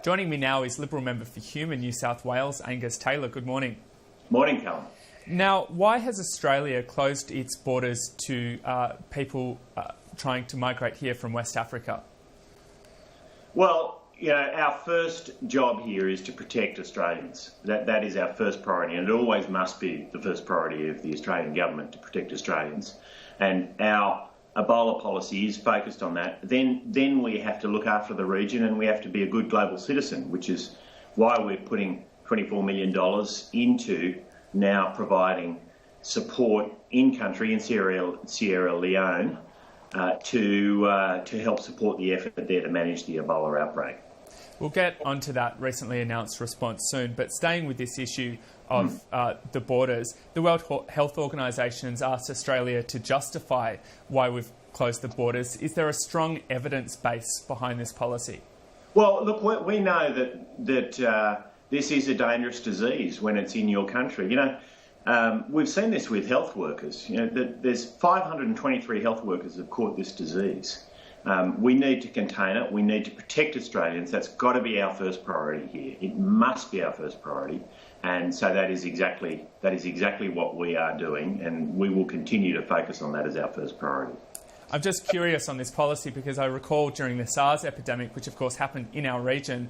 Joining me now is Liberal Member for Hume in New South Wales, Angus Taylor. Good morning. Morning, Callum. Now, why has Australia closed its borders to people trying to migrate here from West Africa? Well, our first job here is to protect Australians. That is our first priority, and it always must be the first priority of the Australian government to protect Australians. And our Ebola policy is focused on that. Then we have to look after the region, and we have to be a good global citizen, which is why we're putting $24 million into now providing support in country in Sierra Leone to help support the effort there to manage the Ebola outbreak. We'll get onto that recently announced response soon, but staying with this issue of the borders, the World Health Organisation has asked Australia to justify why we've closed the borders. Is there a strong evidence base behind this policy? Well, look, we know that this is a dangerous disease when it's in your country. We've seen this with health workers. There's 523 health workers have caught this disease. We need to contain it. We need to protect Australians. That's got to be our first priority here. It must be our first priority. And so that is exactly what we are doing, and we will continue to focus on that as our first priority. I'm just curious on this policy because I recall during the SARS epidemic, which of course happened in our region,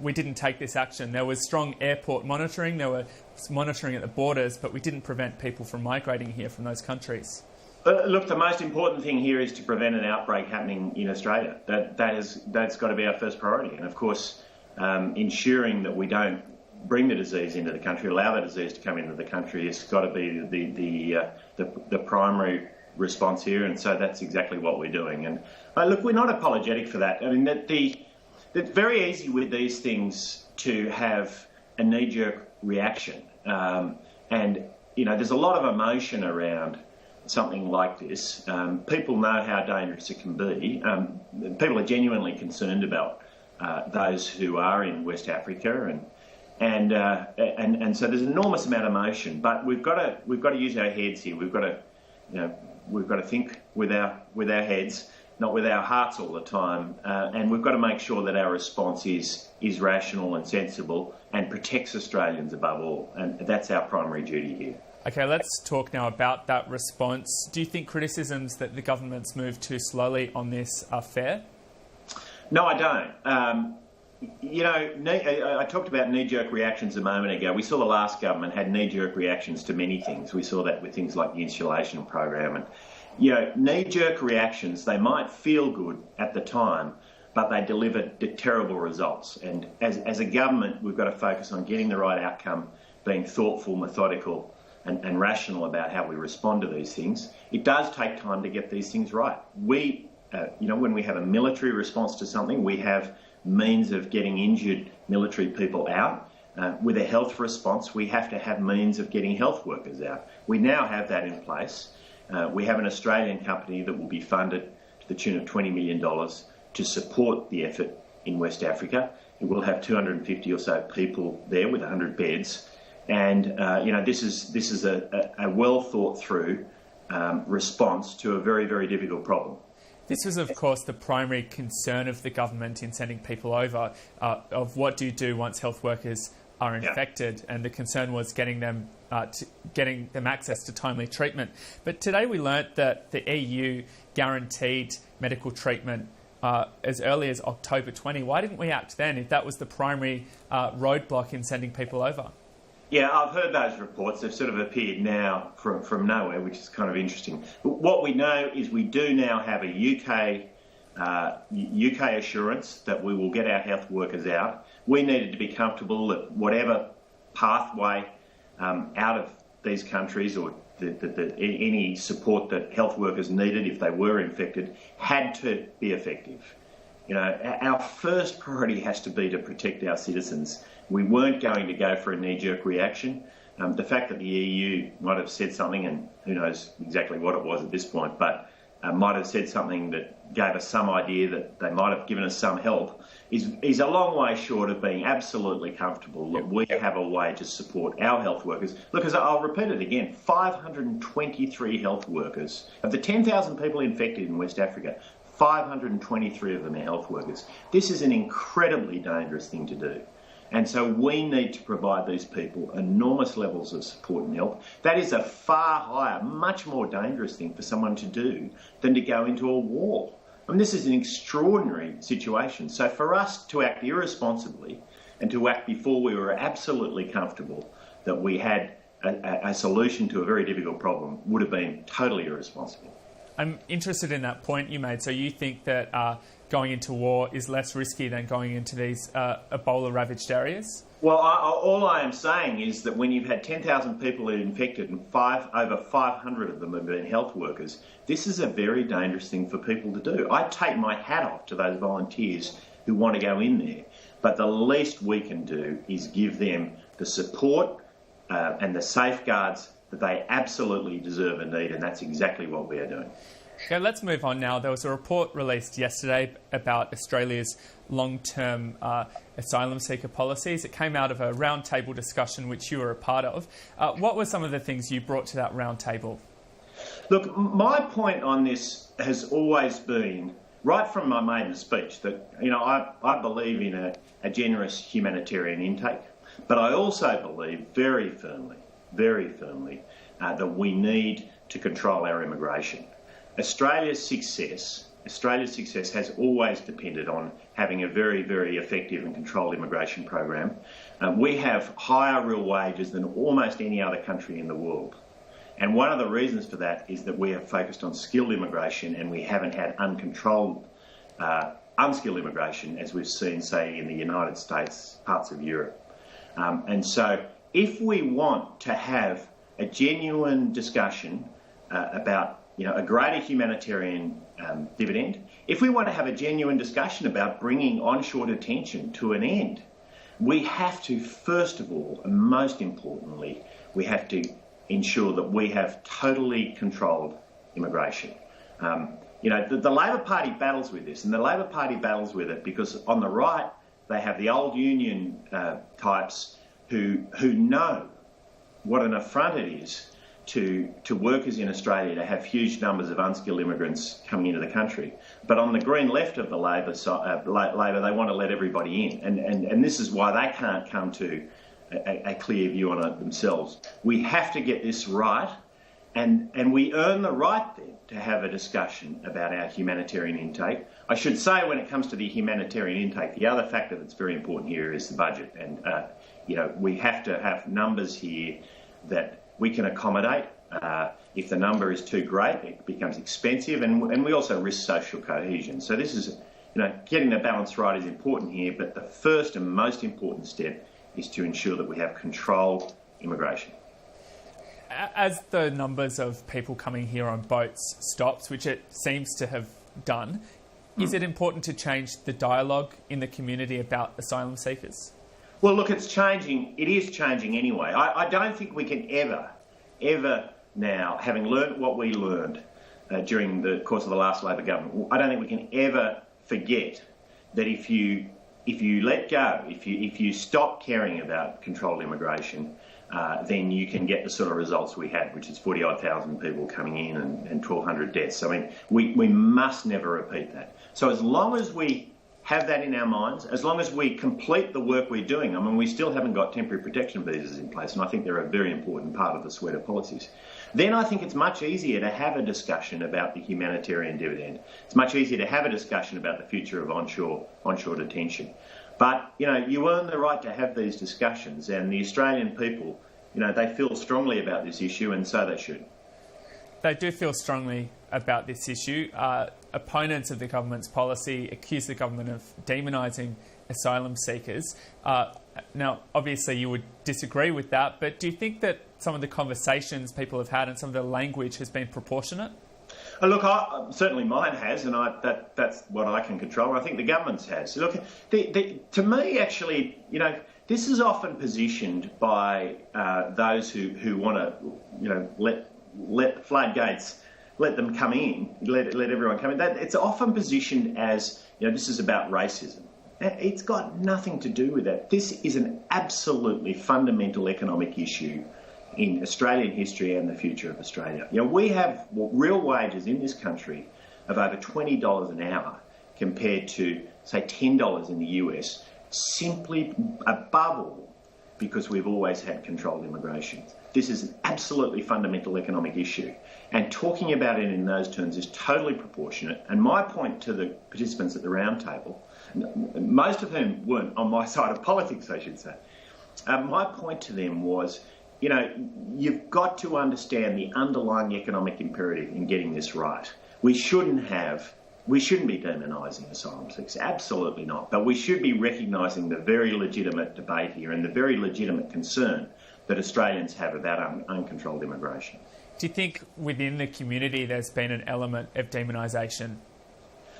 we didn't take this action. There was strong airport monitoring, there was monitoring at the borders, but we didn't prevent people from migrating here from those countries. Look, the most important thing here is to prevent an outbreak happening in Australia. That's got to be our first priority. And of course, ensuring that we don't bring the disease into the country, allow the disease to come into the country, has got to be the primary response here. And so that's exactly what we're doing. And look, we're not apologetic for that. I mean, it's very easy with these things to have a knee-jerk reaction. And there's a lot of emotion around something like this. People know how dangerous it can be. People are genuinely concerned about those who are in West Africa, and so there's an enormous amount of emotion. But we've got to use our heads here. We've got to think with our heads, not with our hearts all the time. And we've got to make sure that our response is rational and sensible and protects Australians above all. And that's our primary duty here. Okay, let's talk now about that response. Do you think criticisms that the government's moved too slowly on this are fair? No, I don't. I talked about knee-jerk reactions a moment ago. We saw the last government had knee-jerk reactions to many things. We saw that with things like the insulation program. And, knee-jerk reactions, they might feel good at the time, but they deliver terrible results. And as a government, we've got to focus on getting the right outcome, being thoughtful, methodical, and rational about how we respond to these things. It does take time to get these things right. When we have a military response to something, we have means of getting injured military people out. With a health response, we have to have means of getting health workers out. We now have that in place. We have an Australian company that will be funded to the tune of $20 million to support the effort in West Africa. It will have 250 or so people there with 100 beds. And, this is a well thought through response to a very, very difficult problem. This was, of course, the primary concern of the government in sending people over, of what do you do once health workers are infected, and the concern was getting them access to timely treatment. But today we learnt that the EU guaranteed medical treatment as early as October 20. Why didn't we act then if that was the primary roadblock in sending people over? Yeah, I've heard those reports. They've sort of appeared now from nowhere, which is kind of interesting. But what we know is we do now have a UK assurance that we will get our health workers out. We needed to be comfortable that whatever pathway out of these countries or any support that health workers needed if they were infected had to be effective. Our first priority has to be to protect our citizens. We weren't going to go for a knee-jerk reaction. The fact that the EU might have said something, and who knows exactly what it was at this point, but might have said something that gave us some idea that they might have given us some help, is a long way short of being absolutely comfortable that we have a way to support our health workers. Look, as I'll repeat it again, 523 health workers. Of the 10,000 people infected in West Africa, 523 of them are health workers. This is an incredibly dangerous thing to do. And so we need to provide these people enormous levels of support and help. That is a far higher, much more dangerous thing for someone to do than to go into a war. I mean, this is an extraordinary situation. So for us to act irresponsibly and to act before we were absolutely comfortable that we had a solution to a very difficult problem would have been totally irresponsible. I'm interested in that point you made. So you think that going into war is less risky than going into these Ebola-ravaged areas? Well, all I am saying is that when you've had 10,000 people infected and over 500 of them have been health workers, this is a very dangerous thing for people to do. I take my hat off to those volunteers who want to go in there, but the least we can do is give them the support and the safeguards that they absolutely deserve and need, and that's exactly what we are doing. Okay, let's move on now. There was a report released yesterday about Australia's long-term asylum seeker policies. It came out of a roundtable discussion which you were a part of. What were some of the things you brought to that roundtable? Look, my point on this has always been, right from my maiden speech, that I believe in a generous humanitarian intake, but I also believe very firmly, that we need to control our immigration. Australia's success has always depended on having a very, very effective and controlled immigration program. We have higher real wages than almost any other country in the world. And one of the reasons for that is that we have focused on skilled immigration and we haven't had uncontrolled unskilled immigration, as we've seen, say, in the United States, parts of Europe. And so if we want to have a genuine discussion about a greater humanitarian dividend, if we want to have a genuine discussion about bringing onshore detention to an end, we have to, first of all, and most importantly, we have to ensure that we have totally controlled immigration. The Labor Party battles with this, and the Labor Party battles with it because on the right, they have the old union types who know what an affront it is to workers in Australia to have huge numbers of unskilled immigrants coming into the country. But on the green left of the Labor, they want to let everybody in. And this is why they can't come to a clear view on it themselves. We have to get this right, and we earn the right then to have a discussion about our humanitarian intake. I should say, when it comes to the humanitarian intake, the other factor that's very important here is the budget. And, we have to have numbers here that we can accommodate. If the number is too great, it becomes expensive, and we also risk social cohesion. So this is, getting the balance right is important here, but the first and most important step is to ensure that we have controlled immigration. As the numbers of people coming here on boats stops, which it seems to have done, is it important to change the dialogue in the community about asylum seekers? Well, look, it's changing. It is changing anyway. I don't think we can ever now, having learnt what we learned during the course of the last Labor government, I don't think we can ever forget that if you let go, if you stop caring about controlled immigration, then you can get the sort of results we had, which is 40-odd thousand people coming in and 1,200 deaths. I mean, we must never repeat that. So as long as we have that in our minds, as long as we complete the work we're doing, I mean, we still haven't got temporary protection visas in place, and I think they're a very important part of the suite of policies. Then I think it's much easier to have a discussion about the humanitarian dividend. It's much easier to have a discussion about the future of onshore detention. But, you earn the right to have these discussions, and the Australian people, they feel strongly about this issue, and so they should. They do feel strongly about this issue. Opponents of the government's policy accuse the government of demonising asylum seekers. Now, obviously you would disagree with that, but do you think that some of the conversations people have had and some of the language has been proportionate? Look, certainly mine has, and that's what I can control. I think the government's has. Look, to me, actually, this is often positioned by those who want to, let the floodgates, let them come in, let everyone come in. It's often positioned as, this is about racism. It's got nothing to do with that. This is an absolutely fundamental economic issue in Australian history and the future of Australia. We have real wages in this country of over $20 an hour compared to, say, $10 in the US, simply above all because we've always had controlled immigration. This is an absolutely fundamental economic issue, and talking about it in those terms is totally proportionate. And my point to the participants at the round table, most of whom weren't on my side of politics, I should say, my point to them was, you know, you've got to understand the underlying economic imperative in getting this right. We shouldn't be demonising asylum seekers, absolutely not. But we should be recognising the very legitimate debate here and the very legitimate concern that Australians have about uncontrolled immigration. Do you think within the community there's been an element of demonisation?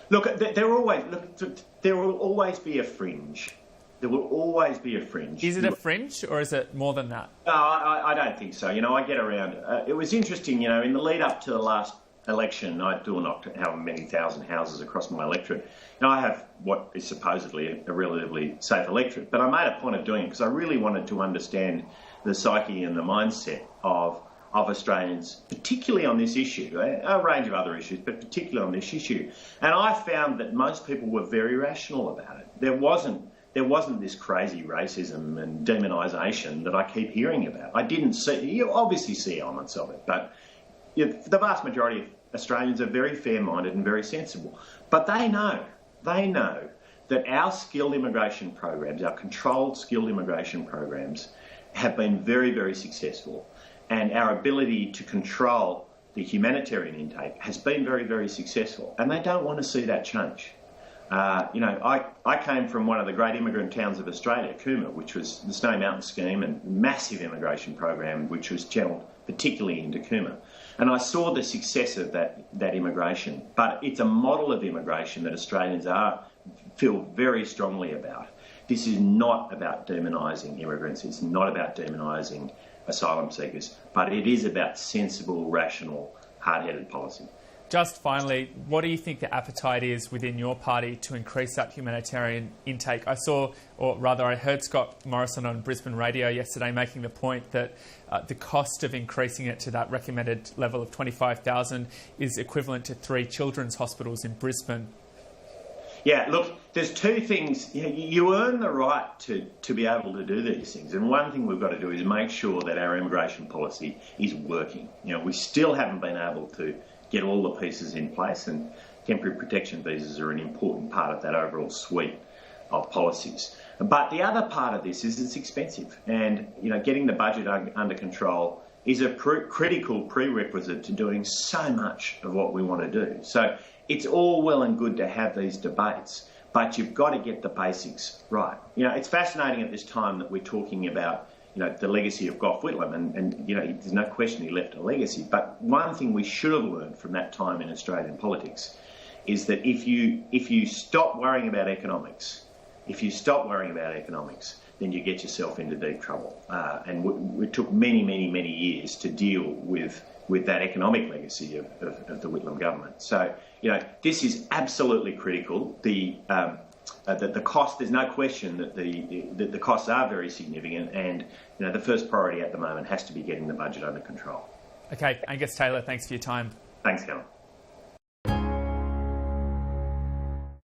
Look, there will always be a fringe. There will always be a fringe. Is it a fringe or is it more than that? No, I don't think so. You know, I get around. It was interesting, you know, in the lead up to the last election, I door knocked how many thousand houses across my electorate. And I have what is supposedly a relatively safe electorate, but I made a point of doing it because I really wanted to understand the psyche and the mindset of Australians, particularly on this issue, a range of other issues, but particularly on this issue. And I found that most people were very rational about it. There wasn't this crazy racism and demonisation that I keep hearing about. I didn't see, you obviously see elements of it, but the vast majority of Australians are very fair-minded and very sensible. But they know that our skilled immigration programs, our controlled skilled immigration programs, have been very, very successful. And our ability to control the humanitarian intake has been very, very successful. And they don't want to see that change. You know, I came from one of the great immigrant towns of Australia, Cooma, which was the Snowy Mountain Scheme and massive immigration program, which was channelled particularly into Cooma. And I saw the success of that immigration. But it's a model of immigration that Australians feel very strongly about. This is not about demonising immigrants. It's not about demonising asylum seekers. But it is about sensible, rational, hard-headed policy. Just finally, what do you think the appetite is within your party to increase that humanitarian intake? I heard Scott Morrison on Brisbane radio yesterday making the point that the cost of increasing it to that recommended level of 25,000 is equivalent to 3 children's hospitals in Brisbane. Yeah, look, there's two things. You earn the right to be able to do these things. And one thing we've got to do is make sure that our immigration policy is working. You know, we still haven't been able to get all the pieces in place, and temporary protection visas are an important part of that overall suite of policies. But the other part of this is it's expensive, and you know, getting the budget under control is a critical prerequisite to doing so much of what we want to do. So it's all well and good to have these debates, but you've got to get the basics right. You know, it's fascinating at this time that we're talking about, you know, the legacy of Gough Whitlam, and you know, there's no question he left a legacy. But one thing we should have learned from that time in Australian politics is that if you stop worrying about economics, then you get yourself into deep trouble. And it took many years to deal with that economic legacy of the Whitlam government. So, you know, this is absolutely critical. The cost, there's no question that the costs are very significant, and you know, the first priority at the moment has to be getting the budget under control. Okay, Angus Taylor, thanks for your time. Thanks, Callum.